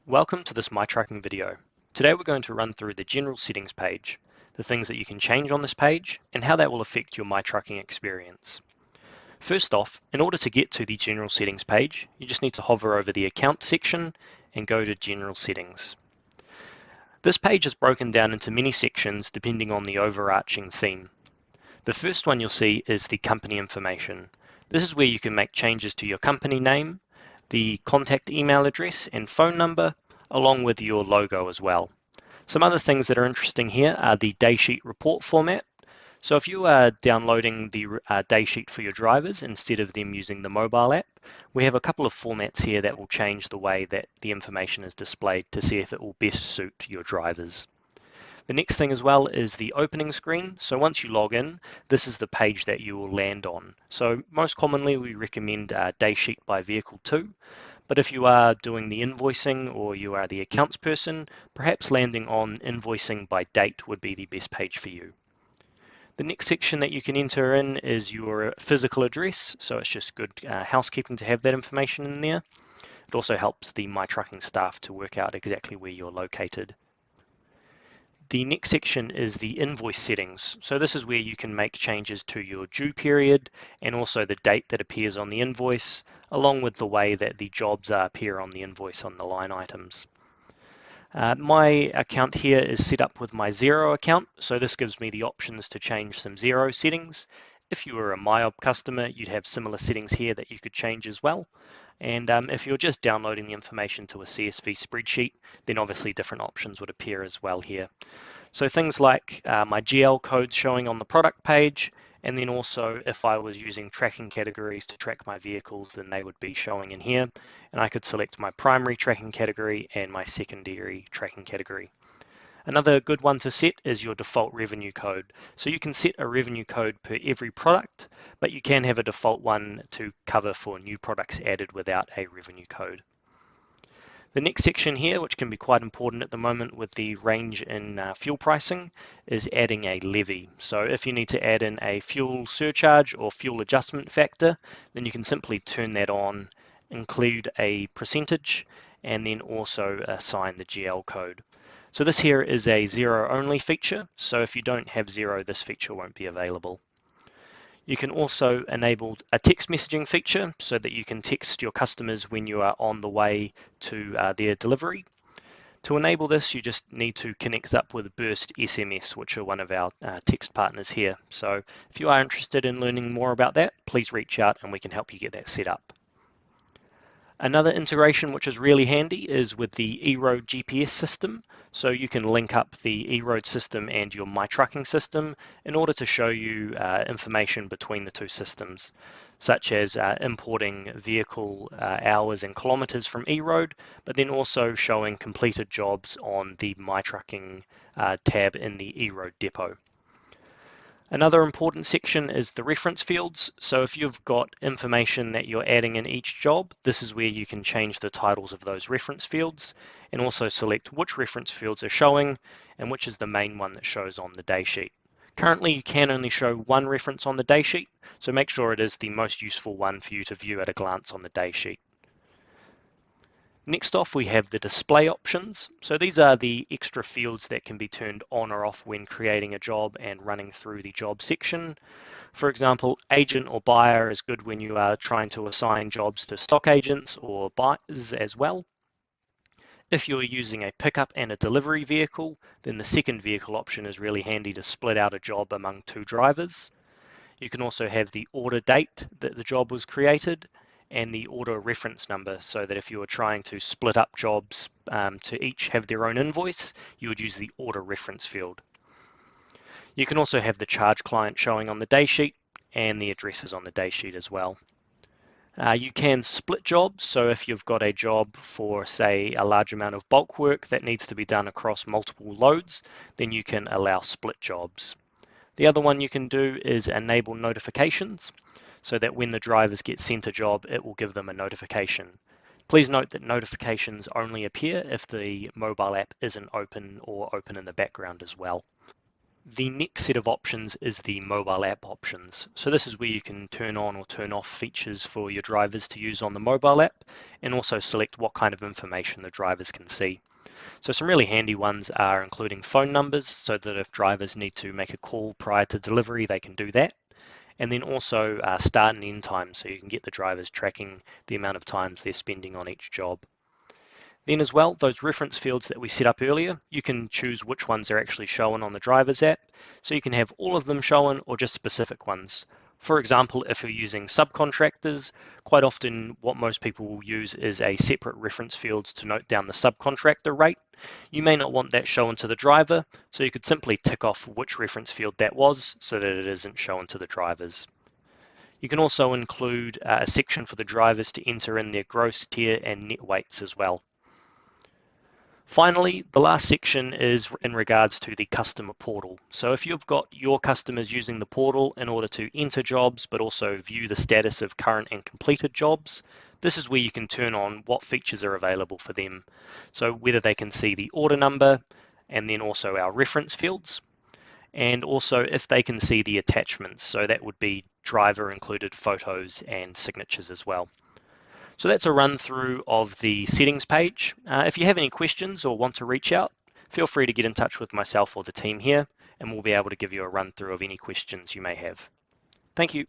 Welcome to this MyTrucking video. Today we're going to run through the General Settings page, the things that you can change on this page, and how that will affect your MyTrucking experience. First off, in order to get to the General Settings page, you just need to hover over the Account section and go to General Settings. This page is broken down into many sections depending on the overarching theme. The first one you'll see is the company information. This is where you can make changes to your company name, the contact email address and phone number, along with your logo as well. Some other things that are interesting here are the daysheet report format. So if you are downloading the daysheet for your drivers instead of them using the mobile app, we have a couple of formats here that will change the way that the information is displayed to see if it will best suit your drivers. The next thing as well is the opening screen. So once you log in, this is the page that you will land on. So most commonly we recommend daysheet by vehicle 2, but if you are doing the invoicing or you are the accounts person, perhaps landing on invoicing by date would be the best page for you. The next section that you can enter in is your physical address, so it's just good housekeeping to have that information in there. It also helps the MyTrucking staff to work out exactly where you're located. The next section is the invoice settings. So this is where you can make changes to your due period and also the date that appears on the invoice, along with the way that the jobs appear on the invoice on the line items. My account here is set up with my Xero account, so this gives me the options to change some Xero settings. If you were a MyOb customer, you'd have similar settings here that you could change as well. And if you're just downloading the information to a CSV spreadsheet, then obviously different options would appear as well here. So things like my GL codes showing on the product page, and then also if I was using tracking categories to track my vehicles, then they would be showing in here. And I could select my primary tracking category and my secondary tracking category. Another good one to set is your default revenue code. So you can set a revenue code per every product, but you can have a default one to cover for new products added without a revenue code. The next section here, which can be quite important at the moment with the range in fuel pricing, is adding a levy. So if you need to add in a fuel surcharge or fuel adjustment factor, then you can simply turn that on, include a percentage, and then also assign the GL code. So this here is a Xero only feature, so if you don't have Xero, this feature won't be available. You can also enable a text messaging feature so that you can text your customers when you are on the way to their delivery. To enable this, you just need to connect up with Burst SMS, which are one of our text partners here. So if you are interested in learning more about that, please reach out and we can help you get that set up. Another integration which is really handy is with the eRoad GPS system. So you can link up the eRoad system and your MyTrucking system in order to show you information between the two systems, such as importing vehicle hours and kilometers from eRoad, but then also showing completed jobs on the MyTrucking tab in the eRoad depot. Another important section is the reference fields. So if you've got information that you're adding in each job, this is where you can change the titles of those reference fields and also select which reference fields are showing and which is the main one that shows on the daysheet. Currently, you can only show one reference on the daysheet, so make sure it is the most useful one for you to view at a glance on the daysheet. Next off, we have the display options. So these are the extra fields that can be turned on or off when creating a job and running through the job section. For example, agent or buyer is good when you are trying to assign jobs to stock agents or buyers as well. If you're using a pickup and a delivery vehicle, then the second vehicle option is really handy to split out a job among two drivers. You can also have the order date that the job was created and the order reference number, so that if you were trying to split up jobs to each have their own invoice, you would use the order reference field. You can also have the charge client showing on the daysheet and the addresses on the daysheet as well. You can split jobs, so if you've got a job for, say, a large amount of bulk work that needs to be done across multiple loads, then you can allow split jobs. The other one you can do is enable notifications, so that when the drivers get sent a job, it will give them a notification. Please note that notifications only appear if the mobile app isn't open or open in the background as well. The next set of options is the mobile app options. So this is where you can turn on or turn off features for your drivers to use on the mobile app, and also select what kind of information the drivers can see. So some really handy ones are including phone numbers, so that if drivers need to make a call prior to delivery, they can do that. And then also start and end time, so you can get the drivers tracking the amount of times they're spending on each job. Then as well, those reference fields that we set up earlier, you can choose which ones are actually shown on the driver's app. So you can have all of them shown or just specific ones. For example, if you're using subcontractors, quite often what most people will use is a separate reference field to note down the subcontractor rate. You may not want that shown to the driver, so you could simply tick off which reference field that was so that it isn't shown to the drivers. You can also include a section for the drivers to enter in their gross, tier, and net weights as well. Finally, the last section is in regards to the customer portal. So if you've got your customers using the portal in order to enter jobs, but also view the status of current and completed jobs, this is where you can turn on what features are available for them. So whether they can see the order number, and then also our reference fields, and also if they can see the attachments. So that would be driver included photos and signatures as well. So that's a run through of the settings page. If you have any questions or want to reach out, feel free to get in touch with myself or the team here, and we'll be able to give you a run through of any questions you may have. Thank you.